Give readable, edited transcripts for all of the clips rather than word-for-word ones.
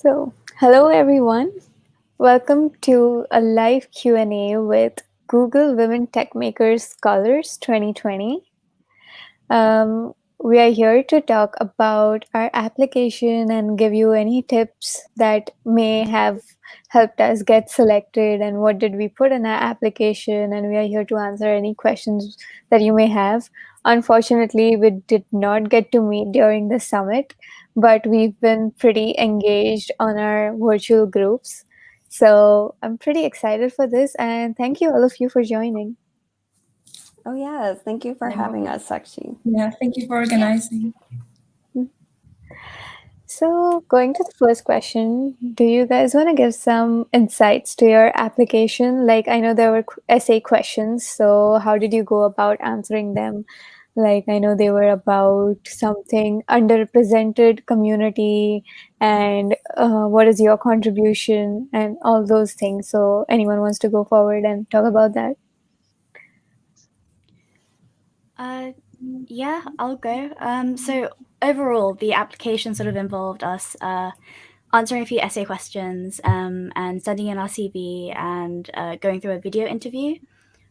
Hello everyone. Welcome to a live Q&A with Google Women Techmakers Scholars 2020. We are here to talk about our application and give you any tips that may have helped us get selected and what did we put in our application, and we are here to answer any questions that you may have. Unfortunately, we did not get to meet during the summit, but we've been pretty engaged on our virtual groups. So I'm pretty excited for this, and thank you all of you for joining. Oh, yes. Thank you for having us, Sakshi. Yeah, thank you for organizing. So, going to the first question, do you guys want to give some insights to your application? Like, I know there were essay questions, so how did you go about answering them? Like, I know they were about something underrepresented community and what is your contribution and all those things. So, anyone wants to go forward and talk about that? Yeah, I'll go. So overall, the application sort of involved us answering a few essay questions and sending in our CV and going through a video interview.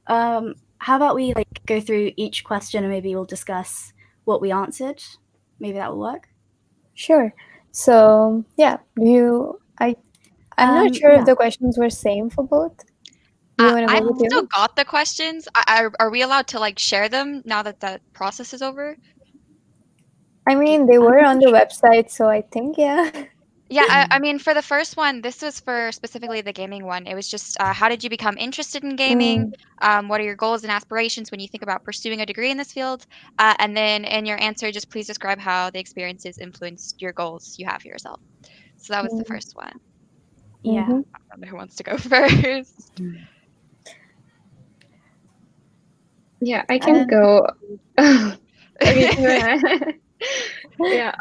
How about we go through each question and maybe we'll discuss what we answered? Maybe that will work. Sure. So, yeah, I'm not sure if the questions were same for both. I've still got the questions. Are we allowed to share them now that that process is over? I mean, they were on the website, so I think, yeah. Yeah, I mean, for the first one, this was for specifically the gaming one. It was just, how did you become interested in gaming? What are your goals and aspirations when you think about pursuing a degree in this field? And then in your answer, just please describe how the experiences influenced your goals you have for yourself. So that was the first one. Yeah. I don't know who wants to go first. Yeah, I can go. Okay. Yeah.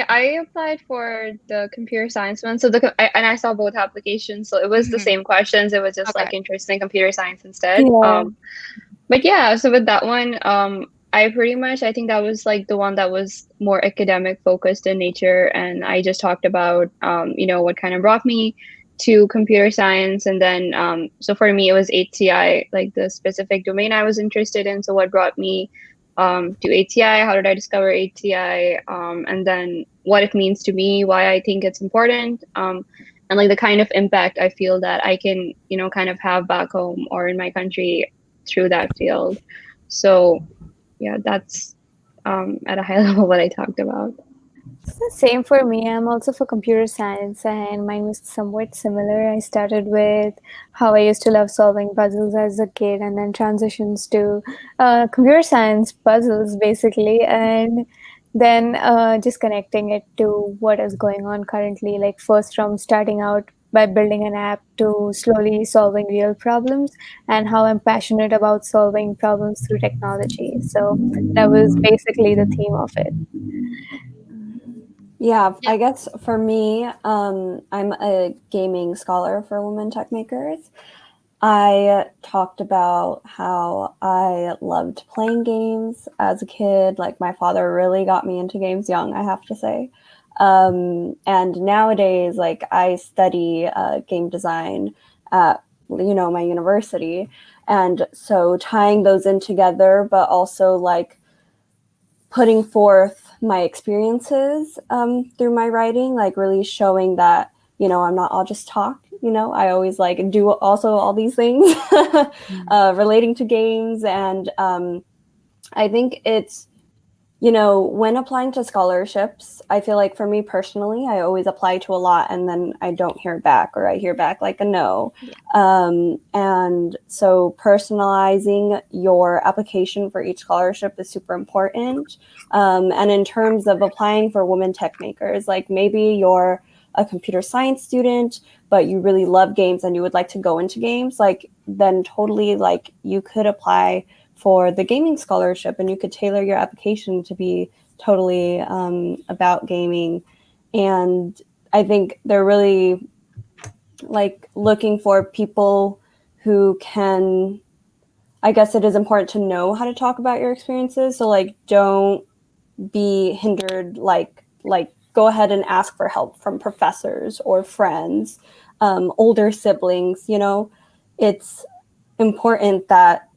I applied for the computer science one. So I saw both applications. So it was the same questions. It was just like interested in computer science instead. Yeah. But yeah, so with that one, I think that was like the one that was more academic focused in nature, and I just talked about what kind of brought me to computer science, and then so for me it was HCI, like the specific domain I was interested in. So what brought me to HCI, how did I discover HCI, and then what it means to me, why I think it's important, and like the kind of impact I feel that I can kind of have back home or in my country through that field. So yeah, that's at a high level what I talked about. It's the same for me. I'm also for computer science, and mine was somewhat similar. I started with how I used to love solving puzzles as a kid, and then transitions to computer science puzzles, basically, and then just connecting it to what is going on currently. Like first from starting out by building an app to slowly solving real problems, and how I'm passionate about solving problems through technology. So that was basically the theme of it. Yeah, I guess for me, I'm a gaming scholar for Women Techmakers. I talked about how I loved playing games as a kid. Like my father really got me into games young, I have to say. And nowadays, like I study game design at my university, and so tying those in together, but also like putting forth my experiences through my writing, like really showing that, I'm not all just talk, I always like do also all these things relating to games. And I think it's, when applying to scholarships, I feel like for me personally, I always apply to a lot and then I don't hear back, or I hear back like a no. And so personalizing your application for each scholarship is super important. And in terms of applying for Women Techmakers, like maybe you're a computer science student, but you really love games and you would like to go into games, like then totally like you could apply for the gaming scholarship and you could tailor your application to be totally about gaming. And I think they're really like looking for people who can, I guess it is important to know how to talk about your experiences. So like don't be hindered, like go ahead and ask for help from professors or friends, older siblings. You know, it's important that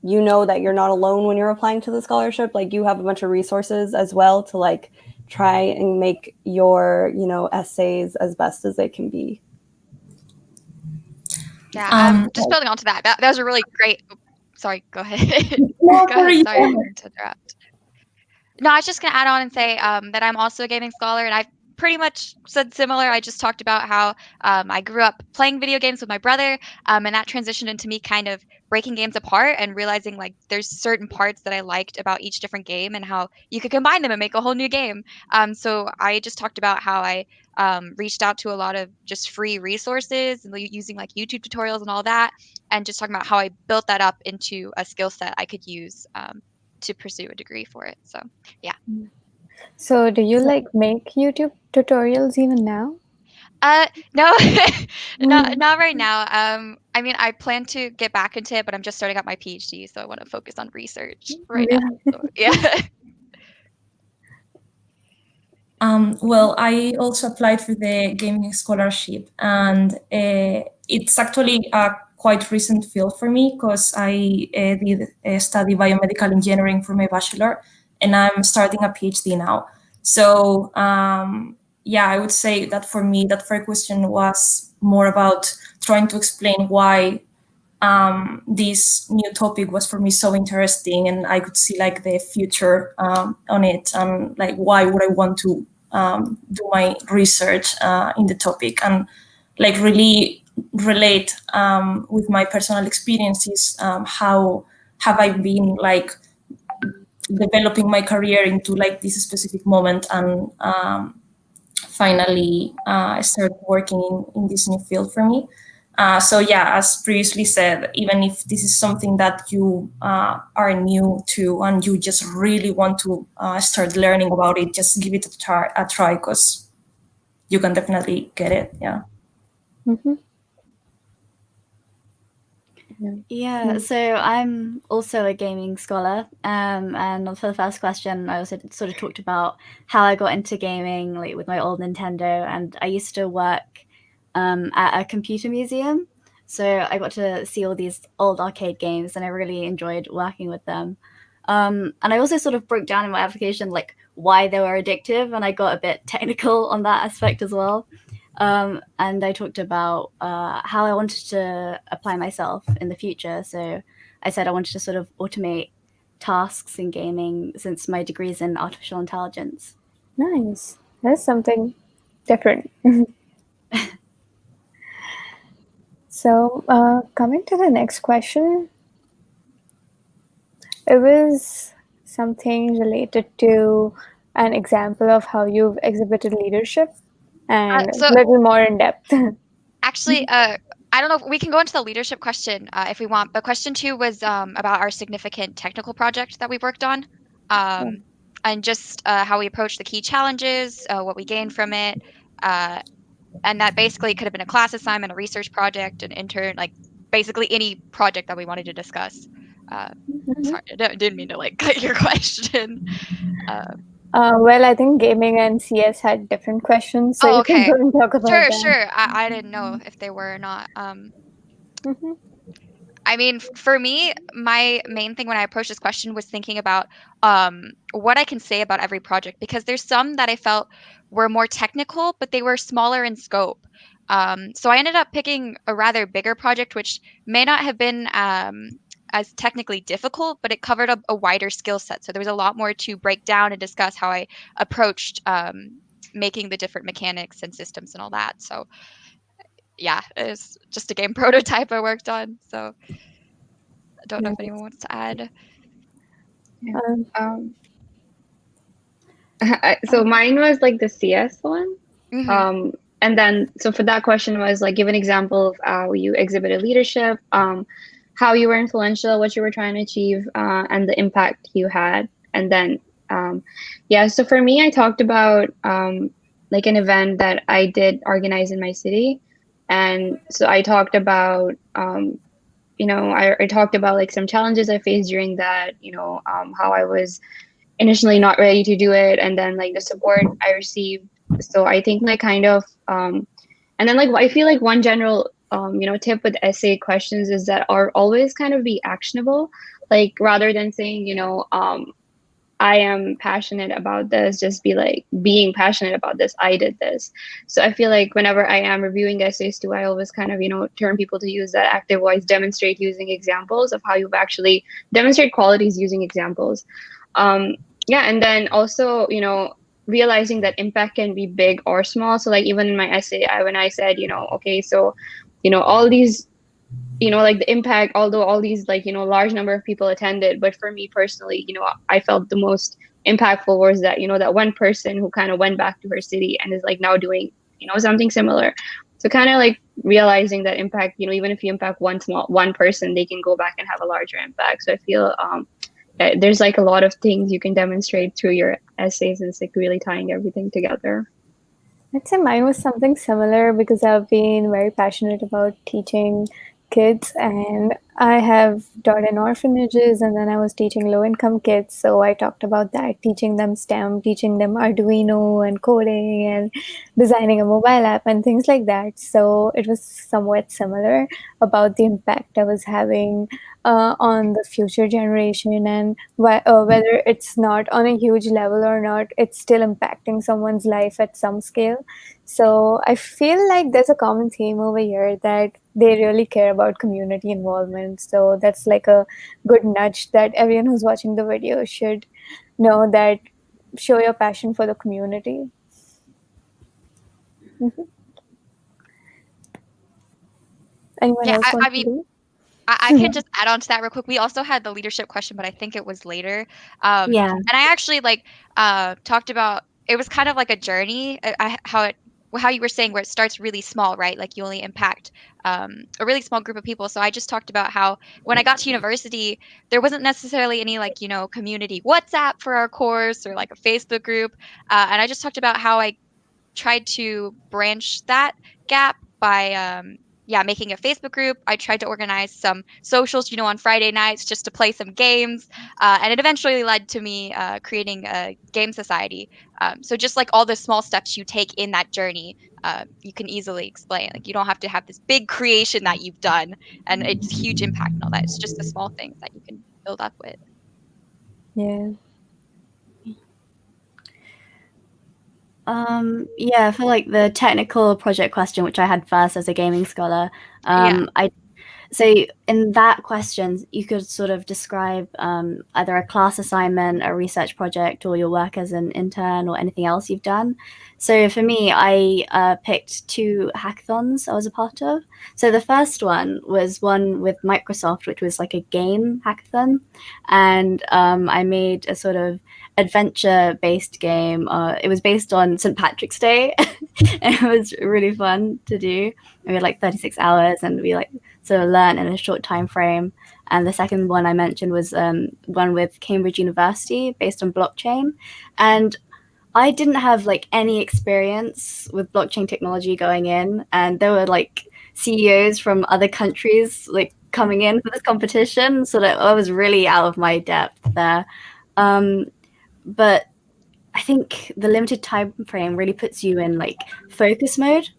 you know that you're not alone when you're applying to the scholarship. Like, you have a bunch of resources as well to like try and make your, you know, essays as best as they can be. Yeah, just building onto that. That was a really great. Oh, sorry, go ahead. No, Go ahead. sorry, Sorry, I didn't mean to interrupt. No, I was just gonna add on and say that I'm also a gaming scholar, and I've pretty much said similar. I just talked about how I grew up playing video games with my brother, and that transitioned into me kind of breaking games apart and realizing like there's certain parts that I liked about each different game and how you could combine them and make a whole new game. So I just talked about how I reached out to a lot of just free resources and using like YouTube tutorials and all that, and just talking about how I built that up into a skill set I could use to pursue a degree for it. So yeah. So do you like make YouTube tutorials even now? No, not right now. I mean, I plan to get back into it, but I'm just starting out my PhD, so I want to focus on research right now. So, yeah. Well, I also applied for the gaming scholarship, and it's actually a quite recent field for me because I did study biomedical engineering for my bachelor, and I'm starting a PhD now. So yeah, I would say that for me, that first question was more about trying to explain why this new topic was for me so interesting, and I could see like the future on it, and like why would I want to do my research in the topic, and like really relate with my personal experiences. How have I been like developing my career into like this specific moment, and finally start working in this new field for me. So yeah, as previously said, even if this is something that you are new to and you just really want to start learning about it, just give it a try, because you can definitely get it. Yeah. Mm-hmm. Yeah, so I'm also a gaming scholar, and for the first question, I also sort of talked about how I got into gaming, like with my old Nintendo, and I used to work at a computer museum, so I got to see all these old arcade games, and I really enjoyed working with them. And I also sort of broke down in my application like why they were addictive, and I got a bit technical on that aspect as well. And I talked about how I wanted to apply myself in the future. So I said I wanted to sort of automate tasks in gaming since my degree is in artificial intelligence. Nice. That's something different. So coming to the next question, it was something related to an example of how you've exhibited leadership and So- a little more in depth. Actually, I don't know if we can go into the leadership question if we want, but question 2 was about our significant technical project that we worked on, and just how we approached the key challenges, what we gained from it, and that basically could have been a class assignment, a research project, an intern, like basically any project that we wanted to discuss. Sorry, I didn't mean to like cut your question. Well, I think gaming and CS had different questions, so Oh, you can okay. go and talk about that. Sure. I didn't know if they were or not. Mhm. I mean, for me, my main thing when I approached this question was thinking about what I can say about every project, because there's some that I felt were more technical, but they were smaller in scope. So I ended up picking a rather bigger project, which may not have been as technically difficult, but it covered a wider skill set. So there was a lot more to break down and discuss how I approached making the different mechanics and systems and all that. So yeah, it's just a game prototype I worked on. So I don't know if anyone wants to add. So mine was like the CS one. Mhm. And then, so for that question was like, give an example of how you exhibited leadership, how you were influential, what you were trying to achieve, and the impact you had. And then, yeah, so for me, I talked about like an event that I did organize in my city. And so I talked about, I talked about like some challenges I faced during that, how I was initially not ready to do it, and then like the support I received So I think like kind of and then like I feel like one general tip with essay questions is that are always kind of be actionable, like rather than saying I am passionate about this, just be like being passionate about this, I did this. So I feel like whenever I am reviewing essays too, I always kind of turn people to use that active voice, demonstrate using examples of how you've actually demonstrate qualities using examples. Yeah, and then also realizing that impact can be big or small. So like even in my essay, when I said okay, so all these like the impact, although all these like large number of people attended, but for me personally, I felt the most impactful was that that one person who kind of went back to her city and is like now doing something similar. So kind of like realizing that impact, even if you impact one person, they can go back and have a larger impact. So I feel there's like a lot of things you can demonstrate through your essays, and it's like really tying everything together. I'd say mine was something similar because I've been very passionate about teaching kids, and I have taught in orphanages, and then I was teaching low income kids. So I talked about that, teaching them STEM, teaching them Arduino and coding and designing a mobile app and things like that. So it was somewhat similar about the impact I was having on the future generation, and whether it's not on a huge level or not, it's still impacting someone's life at some scale. So I feel like there's a common theme over here that they really care about community involvement. So that's like a good nudge that everyone who's watching the video should know, that show your passion for the community. Mhm. Anyone Yeah, else want I to mean, do? I can just add on to that real quick. We also had the leadership question, but I think it was later. Yeah. And I actually like talked about it was kind of like a journey. How you were saying where it starts really small, right? Like you only impact a really small group of people. So I just talked about how when I got to university, there wasn't necessarily any like community WhatsApp for our course or like a Facebook group, and I just talked about how I tried to branch that gap by yeah, making a Facebook group. I tried to organize some socials, on Friday nights just to play some games, and it eventually led to me creating a game society. So just like all the small steps you take in that journey, you can easily explain. Like you don't have to have this big creation that you've done and it's huge impact and all that. It's just the small things that you can build up with. Yeah. Yeah, for like the technical project question, which I had first as a gaming scholar, Yeah. So in that question, you could sort of describe either a class assignment, a research project, or your work as an intern, or anything else you've done. So for me, I picked 2 hackathons I was a part of. So the first one was one with Microsoft, which was like a game hackathon, and I made a sort of adventure-based game. It was based on St. Patrick's Day, and it was really fun to do. We had like 36 hours, and we like sort of learn in a short time frame. And the second one I mentioned was one with Cambridge University based on blockchain. And I didn't have like any experience with blockchain technology going in, and there were like CEOs from other countries like coming in for this competition, so that I was really out of my depth there. But I think the limited time frame really puts you in like focus mode,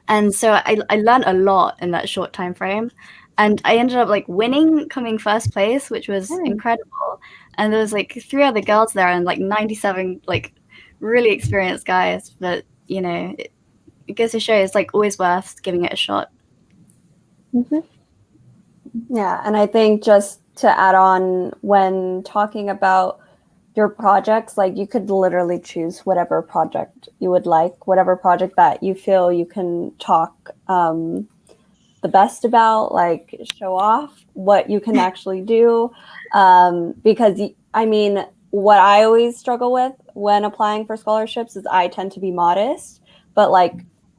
and so I learned a lot in that short time frame, and I ended up like winning, coming first place, which was incredible. And there was like 3 other girls there and like 97 like really experienced guys. But it goes to show it's like always worth giving it a shot. Mhm. Yeah, and I think just to add on, when talking about your projects, like you could literally choose whatever project you would like, whatever project that you feel you can talk the best about, like show off what you can actually do. Because I mean, what I always struggle with when applying for scholarships is I tend to be modest, but like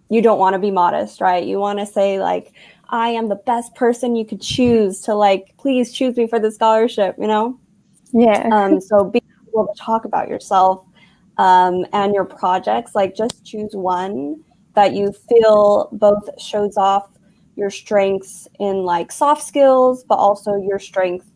you don't want to be modest, right? You want to say like, I am the best person you could choose to, like, please choose me for the scholarship, Yeah. So being able to talk about yourself and your projects, like just choose one that you feel both shows off your strengths in like soft skills, but also your strength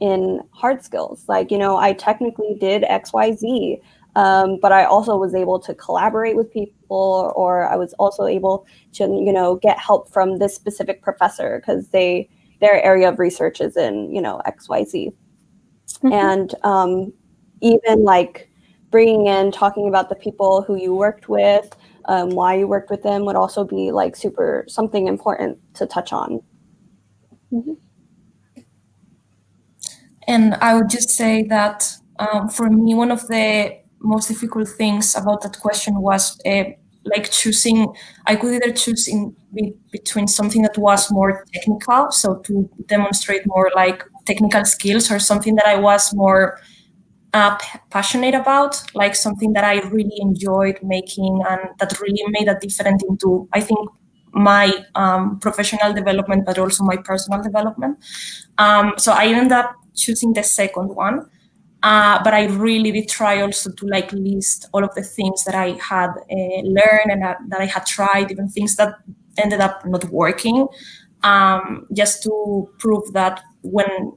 in hard skills. Like, I technically did XYZ. but I also was able to collaborate with people, or I was also able to, get help from this specific professor because their area of research is in, XYZ. And even like bringing in, talking about the people who you worked with, why you worked with them would also be like something important to touch on. And I would just say that for me, one of the most difficult things about that question was like choosing. I could either choose between something that was more technical, so to demonstrate more like technical skills, or something that I was more passionate about, like something that I really enjoyed making and that really made a difference into, I think, my professional development, but also my personal development. So I ended up choosing the second one. But I really did try also to like list all of the things that I had learned and that I had tried, even things that ended up not working, just to prove that when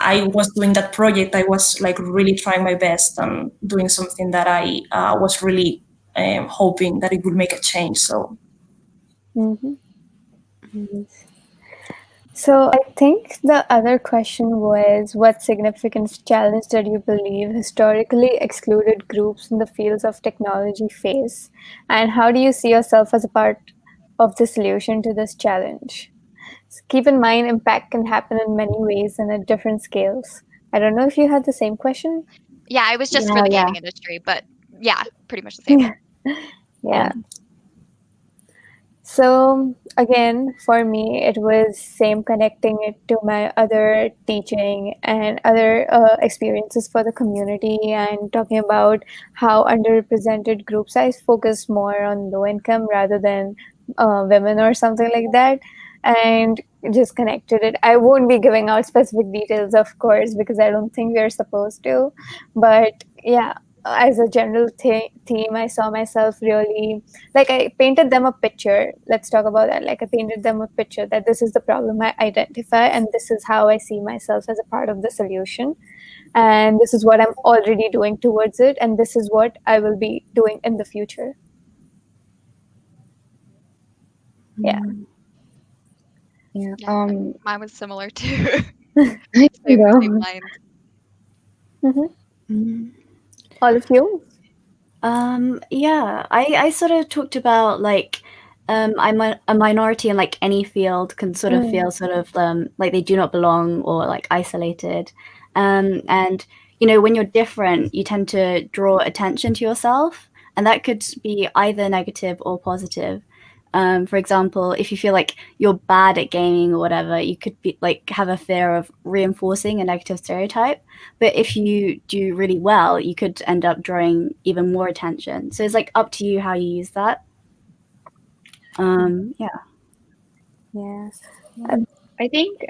I was doing that project, I was like really trying my best and doing something that I was really hoping that it would make a change. So. So I think the other question was, what significant challenge did you believe historically excluded groups in the fields of technology face, and how do you see yourself as a part of the solution to this challenge? So keep in mind, impact can happen in many ways and at different scales. I don't know if you had the same question. Yeah, it was just for the gaming industry, but yeah, pretty much the same. Yeah. So again, for me, it was same, connecting it to my other teaching and other experiences for the community, and talking about how underrepresented groups. I focus more on low income rather than women or something like that, and just connected it. I won't be giving out specific details, of course, because I don't think we're supposed to. But yeah, as a general theme, I saw myself really, like, I painted them a picture. Let's talk about that. Like, I painted them a picture that this is the problem I identify, and this is how I see myself as a part of the solution. And this is what I'm already doing towards it. And this is what I will be doing in the future. Yeah. Yeah. Mine was similar too. I same know. lines. All of you? Yeah, I sort of talked about like I'm a minority in like any field can sort of feel sort of like they do not belong or like isolated. And when you're different, you tend to draw attention to yourself, and that could be either negative or positive. For example, if you feel like you're bad at gaming or whatever, you could be like have a fear of reinforcing a negative stereotype. But if you do really well, you could end up drawing even more attention. So it's like up to you how you use that. Yeah. I think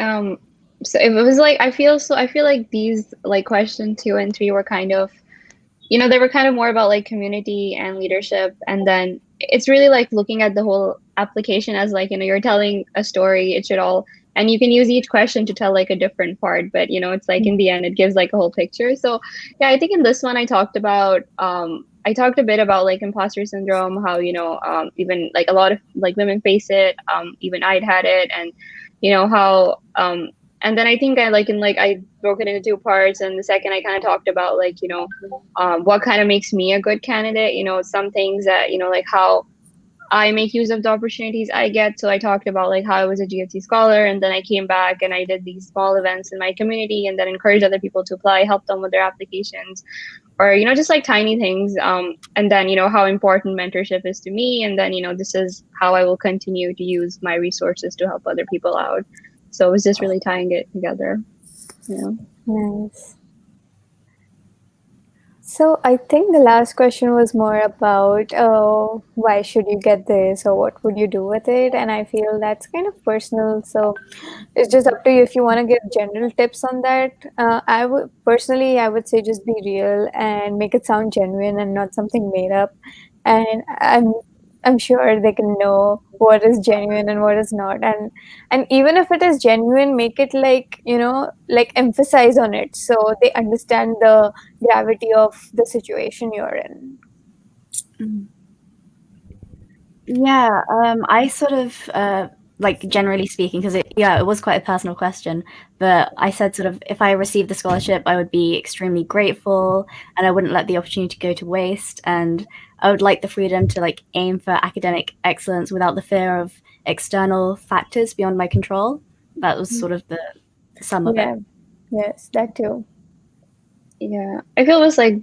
so it was like I feel like these like question 2 and 3 were kind of, they were kind of more about like community and leadership, and then it's really like looking at the whole application as like, you're telling a story. It should all, and you can use each question to tell like a different part, but it's like in the end it gives like a whole picture. So yeah, I think in this one I talked a bit about like imposter syndrome, how even like a lot of like women face it, even I'd had it, and how and then I think I broke it into 2 parts. And the second I kind of talked about like, what kind of makes me a good candidate, some things that, like how I make use of the opportunities I get. So I talked about like how I was a GFC scholar, and then I came back and I did these small events in my community and then encouraged other people to apply, help them with their applications, or, just like tiny things. And then, how important mentorship is to me. And then, this is how I will continue to use my resources to help other people out. So it was just really tying it together. Nice. So I think the last question was more about why should you get this, or what would you do with it? And I feel that's kind of personal. So it's just up to you if you want to give general tips on that. I would say just be real and make it sound genuine and not something made up. And I'm sure they can know what is genuine and what is not. And even if it is genuine, make it like, like emphasize on it so they understand the gravity of the situation you're in. Yeah, I sort of like generally speaking, because it was quite a personal question, but I said sort of if I received the scholarship, I would be extremely grateful and I wouldn't let the opportunity go to waste, and I would like the freedom to like aim for academic excellence without the fear of external factors beyond my control. That was sort of the sum of it. Yeah. Yes, that too. Yeah, I feel it's like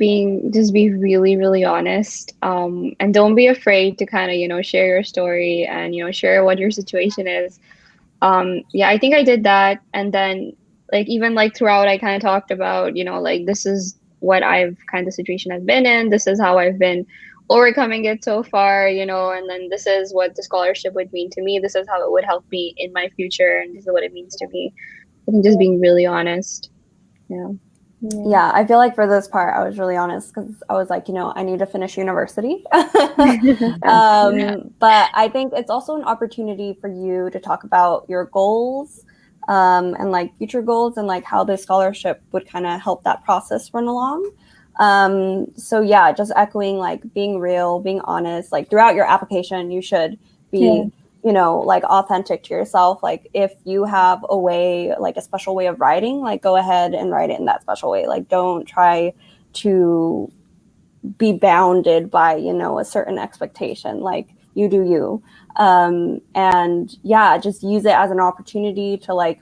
just be really, really honest. And don't be afraid to kind of, share your story and, share what your situation is. Yeah, I think I did that. And then like even like throughout I kind of talked about, like this is what I've kind of situation I've been in. This is how I've been overcoming it so far, and then this is what the scholarship would mean to me. This is how it would help me in my future, and this is what it means to me. I think just being really honest. Yeah. Yeah, I feel like for this part, I was really honest because I was like, I need to finish university. But I think it's also an opportunity for you to talk about your goals and like future goals and like how this scholarship would kind of help that process run along. So yeah, just echoing like being real, being honest, like throughout your application, you should be like authentic to yourself. Like if you have a way, like a special way of writing, like go ahead and write it in that special way. Like don't try to be bounded by, a certain expectation. Like you do you. And yeah, just use it as an opportunity to like,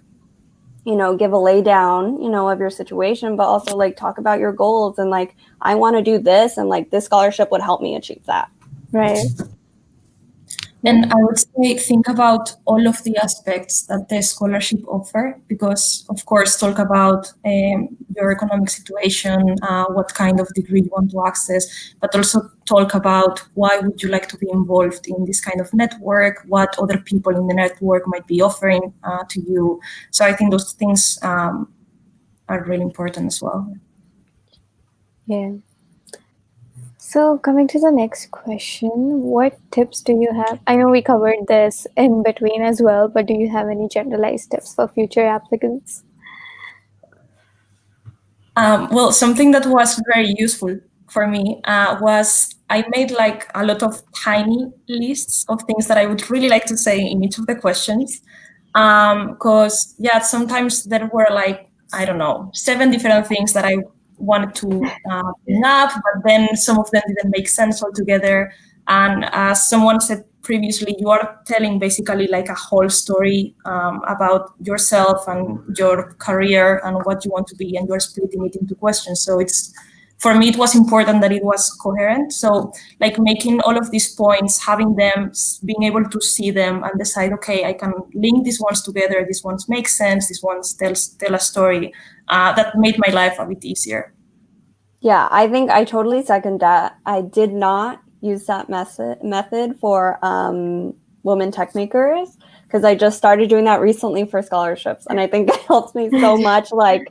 give a lay down, of your situation, but also like talk about your goals and like, I want to do this and like this scholarship would help me achieve that. Right. And I would say think about all of the aspects that the scholarship offer, because of course talk about your economic situation, what kind of degree you want to access, but also talk about why would you like to be involved in this kind of network, what other people in the network might be offering to you. So I think those things are really important as well. Yeah. So coming to the next question, what tips do you have? I know we covered this in between as well, but do you have any generalized tips for future applicants? Well, something that was very useful for me was I made like a lot of tiny lists of things that I would really like to say in each of the questions. Because sometimes there were like, I don't know, 7 different things that I wanted to bring up, but then some of them didn't make sense altogether. And as someone said previously, you are telling basically like a whole story about yourself and your career and what you want to be, and you're splitting it into questions. So for me, it was important that it was coherent. So like making all of these points, having them, being able to see them and decide, okay, I can link these ones together. These ones make sense. These ones tell a story. That made my life a bit easier. Yeah, I think I totally second that. I did not use that method for women tech makers because I just started doing that recently for scholarships, and I think it helps me so much. Like,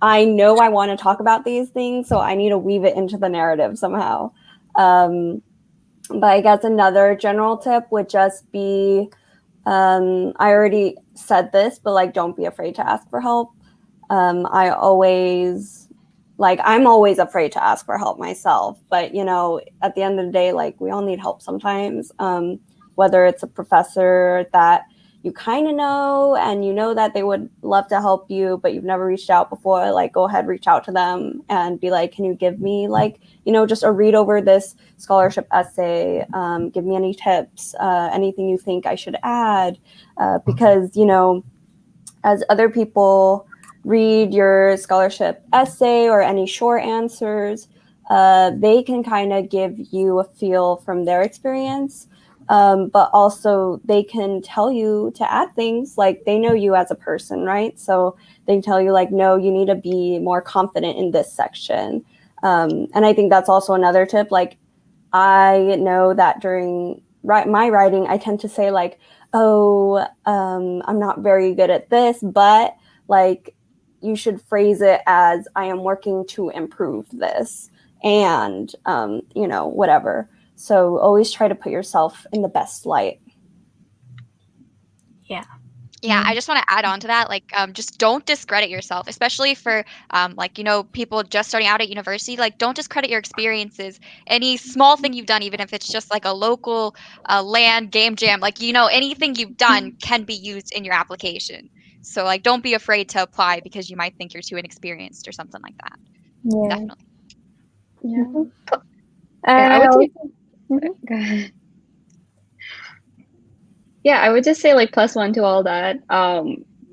I know I want to talk about these things, so I need to weave it into the narrative somehow. But I guess another general tip would just be, I already said this, but like, don't be afraid to ask for help. I'm always afraid to ask for help myself, but at the end of the day, like we all need help sometimes, whether it's a professor that you kind of know and that they would love to help you, but you've never reached out before. Like go ahead, reach out to them and be like, can you give me like, just a read over this scholarship essay, give me any tips, anything you think I should add, because as other people read your scholarship essay or any short answers, they can kind of give you a feel from their experience, but also they can tell you to add things. Like they know you as a person, right? So they can tell you like, no, you need to be more confident in this section. And I think that's also another tip. Like I know that during my writing, I tend to say like, oh, I'm not very good at this, but like you should phrase it as I am working to improve this and, whatever. So always try to put yourself in the best light. Yeah, I just want to add on to that. Like, just don't discredit yourself, especially for like, people just starting out at university. Like, don't discredit your experiences. Any small thing you've done, even if it's just like a local land game jam, like, anything you've done can be used in your application. So, like, don't be afraid to apply because you might think you're too inexperienced or something like that. Yeah. Definitely. Yeah. And I I would say, also, go ahead. Yeah, I would just say like +1 to all that.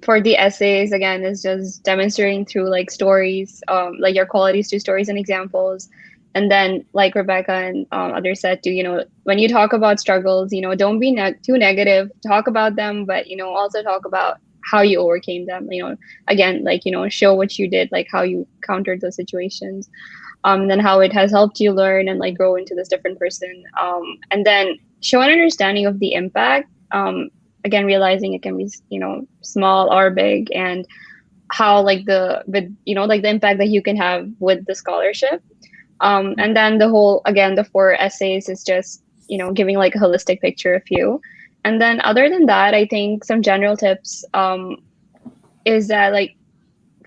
For the essays, again, is just demonstrating through like stories, like your qualities through stories and examples. And then, like Rebecca and others said too, when you talk about struggles, don't be too negative. Talk about them, but also talk about how you overcame them. Again, like show what you did, like how you countered those situations, and then how it has helped you learn and like grow into this different person. And then show an understanding of the impact. Again, realizing it can be small or big, and how like the impact that you can have with the scholarship. And then the 4 essays is just giving like a holistic picture of you. And then other than that, I think some general tips is that like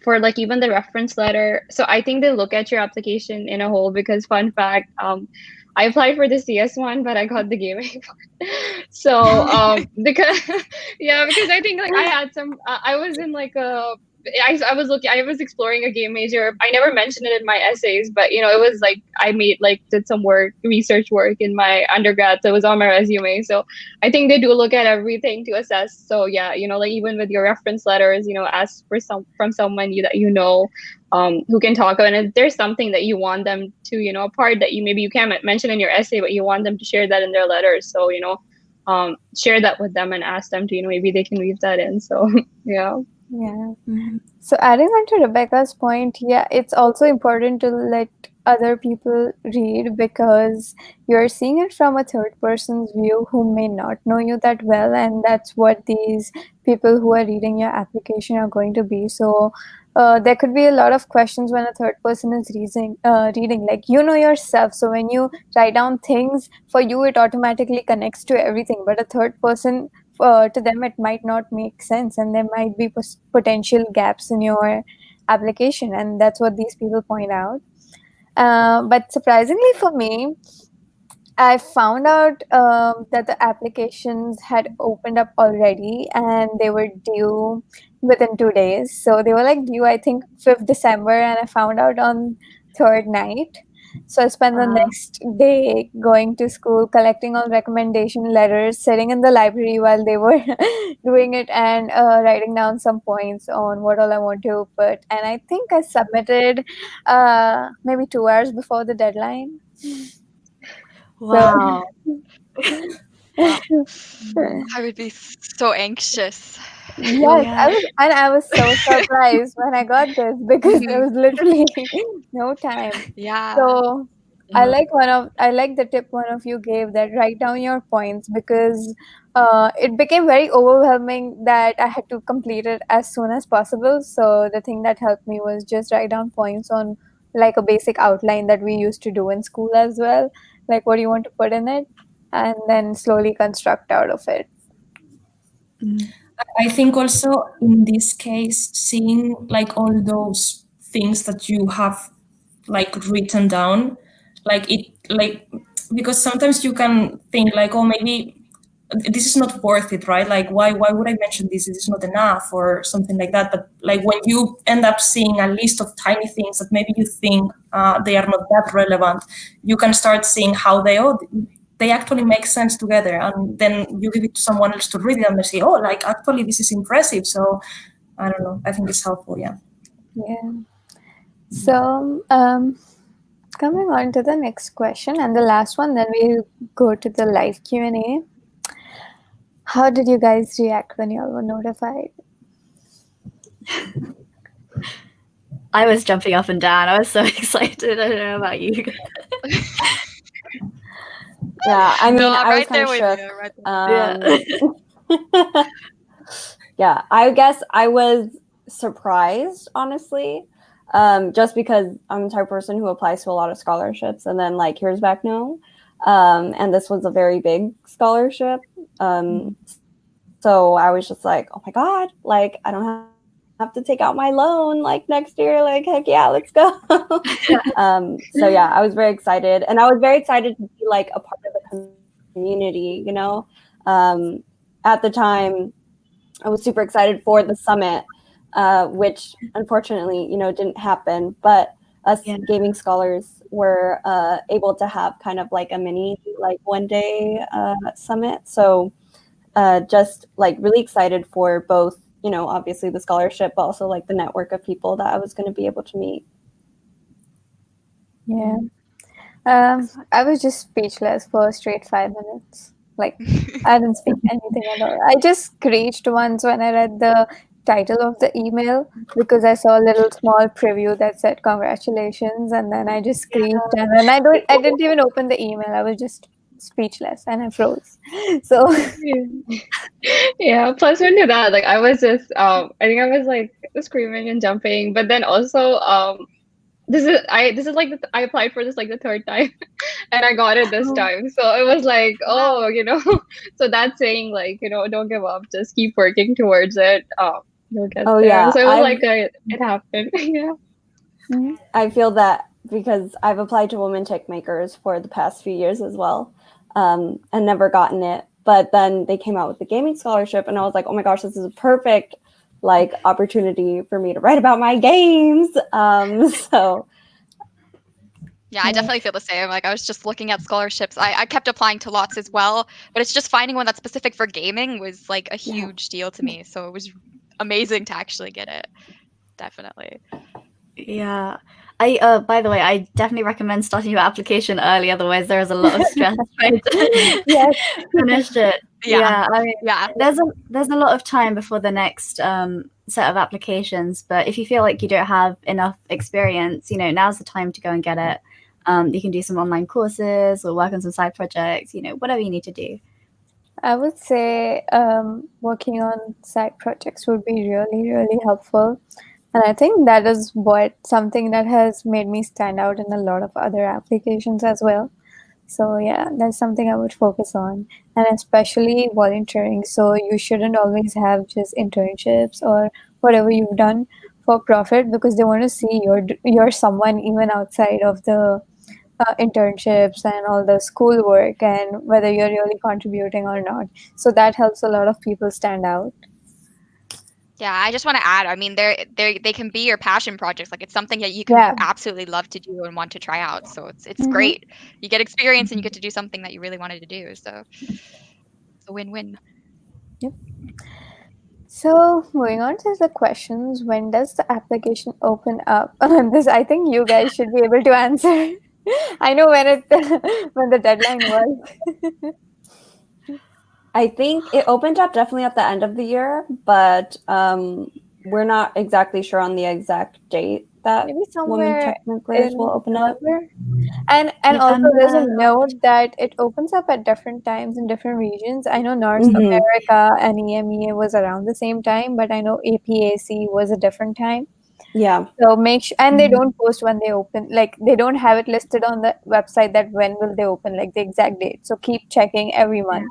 for like even the reference letter. So I think they look at your application in a whole, because fun fact, I applied for the CS one, but I got the gaming one. So because because I think like I had some I was in like I was exploring a game major. I never mentioned it in my essays, but it was like I did some research work in my undergrad, so it was on my resume. So I think they do look at everything to assess. So yeah, like even with your reference letters, ask for from someone that who can talk about, and if there's something that you want them to, a part that you can't mention in your essay, but you want them to share that in their letters. So share that with them and ask them to, maybe they can weave that in. So yeah. yeah. So adding on to Rebecca's point, yeah, it's also important to let other people read, because you're seeing it from a third person's view who may not know you that well, and that's what these people who are reading your application are going to be. So there could be a lot of questions when a third person is reading, like yourself. So when you write down things, for you it automatically connects to everything, but a third person, to them it might not make sense, and there might be potential gaps in your application, and that's what these people point out. But surprisingly for me, I found out that the applications had opened up already, and they were due within 2 days. So they were like due, I think, 5th December, and I found out on 3rd night. So I spent the next day going to school, collecting all recommendation letters, sitting in the library while they were doing it, and writing down some points on what all I want to put. And I think I submitted maybe 2 hours before the deadline. Wow. I would be so anxious. Yes, Yeah. I was so surprised when I got this, because there was literally no time. Yeah. So I like the tip one of you gave, that write down your points, because it became very overwhelming that I had to complete it as soon as possible. So the thing that helped me was just write down points on like a basic outline that we used to do in school as well, like what do you want to put in it, and then slowly construct out of it. I think also in this case, seeing like all those things that you have like written down, because sometimes you can think like, oh, maybe this is not worth it, right? Like, why would I mention this? This is not enough or something like that. But like when you end up seeing a list of tiny things that maybe you think they are not that relevant, you can start seeing how they actually make sense together, and then you give it to someone else to read it and they say, oh, like actually this is impressive. So I don't know, I think it's helpful. Yeah. So coming on to the next question and the last one, then we'll go to the live Q&A. How did you guys react when you all were notified? I was jumping up and down. I was so excited. I don't know about you. Yeah, I mean, No, I'm I was right there kind with of you. shook. Yeah, I guess I was surprised, honestly, just because I'm the type of person who applies to a lot of scholarships and then like hears back no. And this was a very big scholarship. So I was just like, oh my God, like I don't have to take out my loan like next year. Like, heck yeah, let's go. So yeah, I was very excited. And I was very excited to be like a part of the community, you know. At the time, I was super excited for the summit, which unfortunately, you know, didn't happen. But us gaming scholars were able to have kind of like a mini, like 1 day summit. So just like really excited for both, you know, obviously the scholarship, but also like the network of people that I was going to be able to meet. Yeah. I was just speechless for a straight 5 minutes. Like, I didn't speak anything at all. I just screeched once when I read the title of the email because I saw a little small preview that said congratulations, and then I just screeched, and then I didn't even open the email. I was just speechless and I froze. So Yeah, plus one to that, like I was just I think I was like screaming and jumping, but then also this is like I applied for this like the third time and I got it this time. So it was like, oh, you know, so that's saying like, you know, don't give up, just keep working towards it. You'll get there. Yeah, So it was like it happened. Yeah. I feel that because I've applied to Women Techmakers for the past few years as well, and never gotten it. But then they came out with the gaming scholarship, and I was like, oh my gosh, this is a perfect like opportunity for me to write about my games. So Yeah, I definitely feel the same. Like I was just looking at scholarships. I kept applying to lots as well, but it's just finding one that's specific for gaming was like a huge deal to me. So it was amazing to actually get it. Definitely. Yeah. By the way, I definitely recommend starting your application early. Otherwise, there is a lot of stress trying to finish it. Yeah. I mean, there's a lot of time before the next set of applications. But if you feel like you don't have enough experience, you know, now's the time to go and get it. You can do some online courses or work on some side projects. You know, whatever you need to do. I would say working on side projects would be really, really helpful. And I think that is something that has made me stand out in a lot of other applications as well. So yeah, that's something I would focus on, and especially volunteering. So you shouldn't always have just internships or whatever you've done for profit, because they want to see you're someone even outside of the internships and all the schoolwork, and whether you're really contributing or not. So that helps a lot of people stand out. Yeah, I just want to add, I mean, they can be your passion projects. Like it's something that you can Yeah. absolutely love to do and want to try out. So it's great. You get experience and you get to do something that you really wanted to do. So it's a win-win. Yep. So moving on to the questions, when does the application open up? This I think you guys should be able to answer. I know when the deadline was. I think it opened up definitely at the end of the year, but we're not exactly sure on the exact date that Maybe Women somewhere Techmakers in will open up. November. And also there's a note that it opens up at different times in different regions. I know North America and NA&EMEA was around the same time, but I know APAC was a different time. Yeah. So make sure, and they don't post when they open, like they don't have it listed on the website that when will they open, like the exact date. So keep checking every month.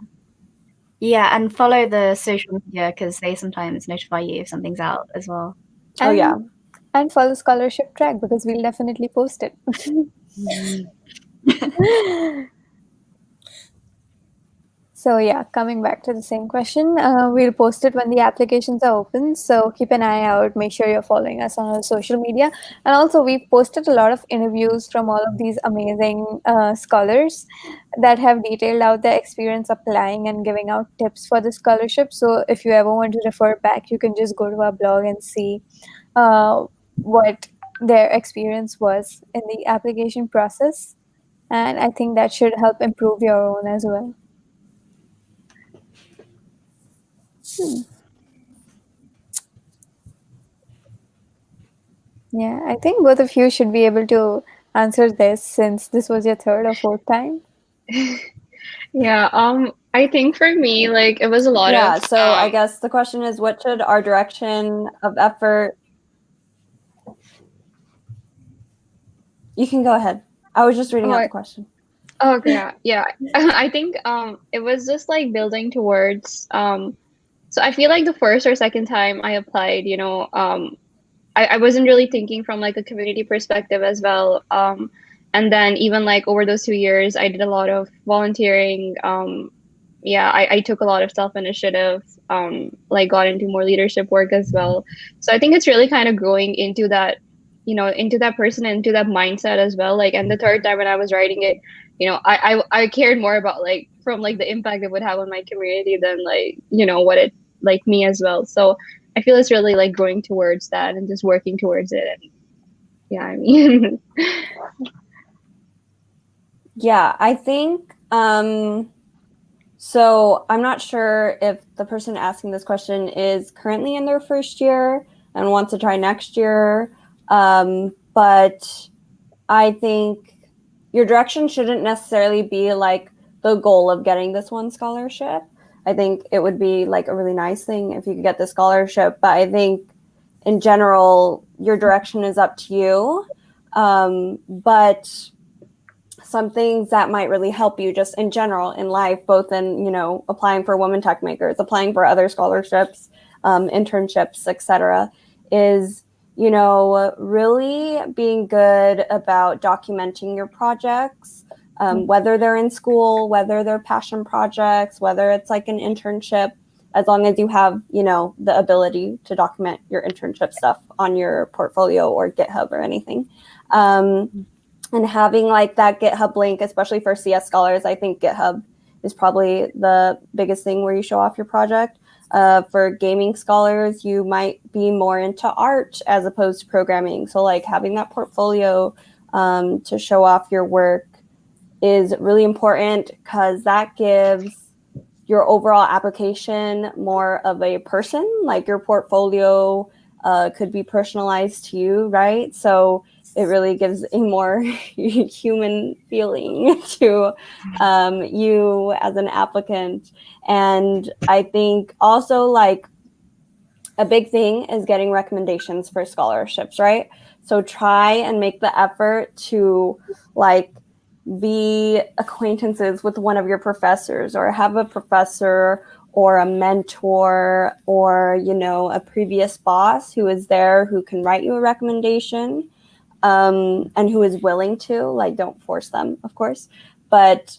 Yeah, and follow the social media because they sometimes notify you if something's out as well. And follow scholarship track because we'll definitely post it. So yeah, coming back to the same question, we'll post it when the applications are open. So keep an eye out. Make sure you're following us on our social media. And also, we've posted a lot of interviews from all of these amazing scholars that have detailed out their experience applying and giving out tips for the scholarship. So if you ever want to refer back, you can just go to our blog and see what their experience was in the application process. And I think that should help improve your own as well. Yeah, I think both of you should be able to answer this since this was your third or fourth time. Yeah, I think for me, like it was a lot of so I guess the question is, what should our direction of effort? You can go ahead. I was just reading out the question. Oh, yeah. I think it was just like building towards so I feel like the first or second time I applied, I wasn't really thinking from like a community perspective as well. And then even like over those 2 years, I did a lot of volunteering. Yeah, I took a lot of self-initiative, like got into more leadership work as well. So I think it's really kind of growing into that, into that person and into that mindset as well. Like, and the third time when I was writing it, I cared more about like from like the impact it would have on my community than like, what it like me as well. So I feel it's really like growing towards that and just working towards it. And yeah, I mean, Yeah, I think so I'm not sure if the person asking this question is currently in their first year and wants to try next year. But I think your direction shouldn't necessarily be like the goal of getting this one scholarship. I think it would be like a really nice thing if you could get the scholarship. But I think in general, your direction is up to you. But some things that might really help you just in general in life, both in, applying for Women Tech Makers, applying for other scholarships, internships, etc., is, really being good about documenting your projects, whether they're in school, whether they're passion projects, whether it's like an internship, as long as you have, the ability to document your internship stuff on your portfolio or GitHub or anything. And having like that GitHub link, especially for CS scholars, I think GitHub is probably the biggest thing where you show off your project. For gaming scholars, you might be more into art as opposed to programming. So like having that portfolio to show off your work is really important because that gives your overall application more of a person. Like your portfolio could be personalized to you, right? So it really gives a more human feeling to you as an applicant. And I think also like a big thing is getting recommendations for scholarships, right? So try and make the effort to like be acquaintances with one of your professors or have a professor or a mentor or, a previous boss who is there who can write you a recommendation. And who is willing to, like, don't force them, of course, but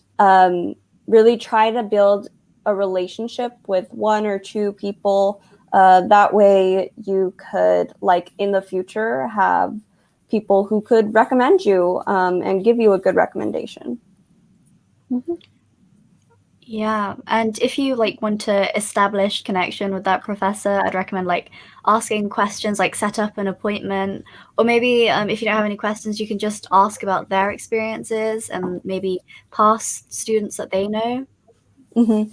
really try to build a relationship with one or two people. That way you could, like, in the future have people who could recommend you and give you a good recommendation. Mm-hmm. Yeah, and if you like want to establish connection with that professor, I'd recommend like asking questions, like set up an appointment, or maybe if you don't have any questions, you can just ask about their experiences and maybe past students that they know. Mm-hmm.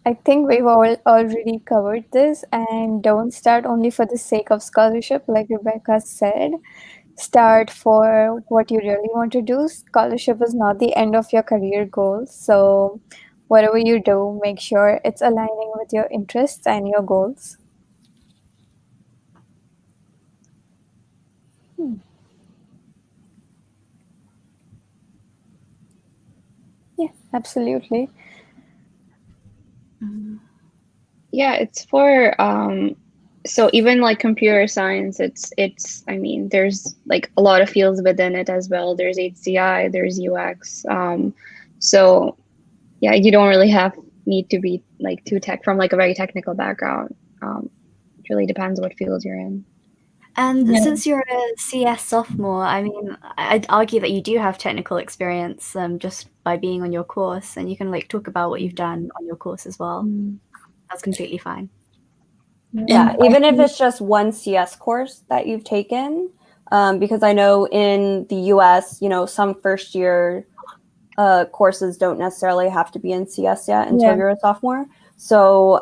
I think we've all already covered this, and don't start only for the sake of scholarship, like Rebecca said. Start for what you really want to do. Scholarship is not the end of your career goals. So, whatever you do, make sure it's aligning with your interests and your goals. Yeah, absolutely. yeah, it's for so even like computer science, it's I mean, there's like a lot of fields within it as well. There's HCI, there's UX. So yeah, you don't really need to be like too tech from like a very technical background. It really depends what field you're in. And Yeah. since you're a CS sophomore, I mean, I'd argue that you do have technical experience just by being on your course, and you can like talk about what you've done on your course as well. That's completely fine. Yeah, And I even if think- it's just one CS course that you've taken, because I know in the US, some first year courses don't necessarily have to be in CS yet until Yeah. you're a sophomore. So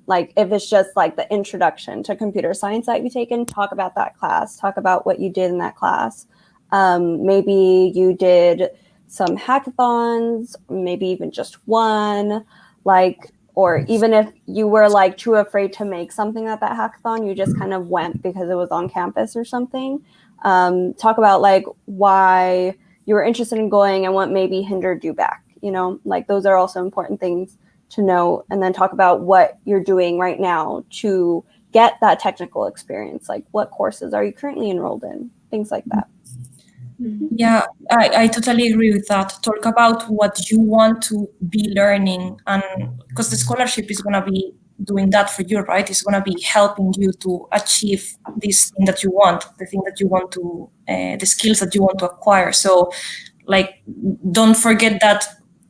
like if it's just like the introduction to computer science that you've taken, talk about that class, talk about what you did in that class. Maybe you did some hackathons, maybe even just one. Like or even if you were like too afraid to make something at that hackathon, you just kind of went because it was on campus or something. Talk about like why you were interested in going and what maybe hindered you back. Like those are also important things to know. And then talk about what you're doing right now to get that technical experience. Like what courses are you currently enrolled in? Things like that. Yeah, I totally agree with that. Talk about what you want to be learning, and because the scholarship is going to be doing that for you, right? It's going to be helping you to achieve this thing that you want, the thing that you want to, the skills that you want to acquire. So, like, don't forget that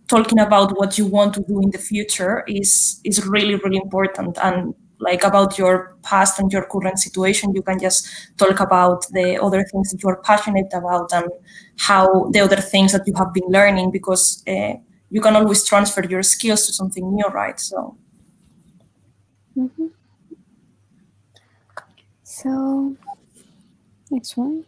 talking about what you want to do in the future is really, really important. And like about your past and your current situation, you can just talk about the other things that you're passionate about and how the other things that you have been learning, because you can always transfer your skills to something new, right? So. So, next one.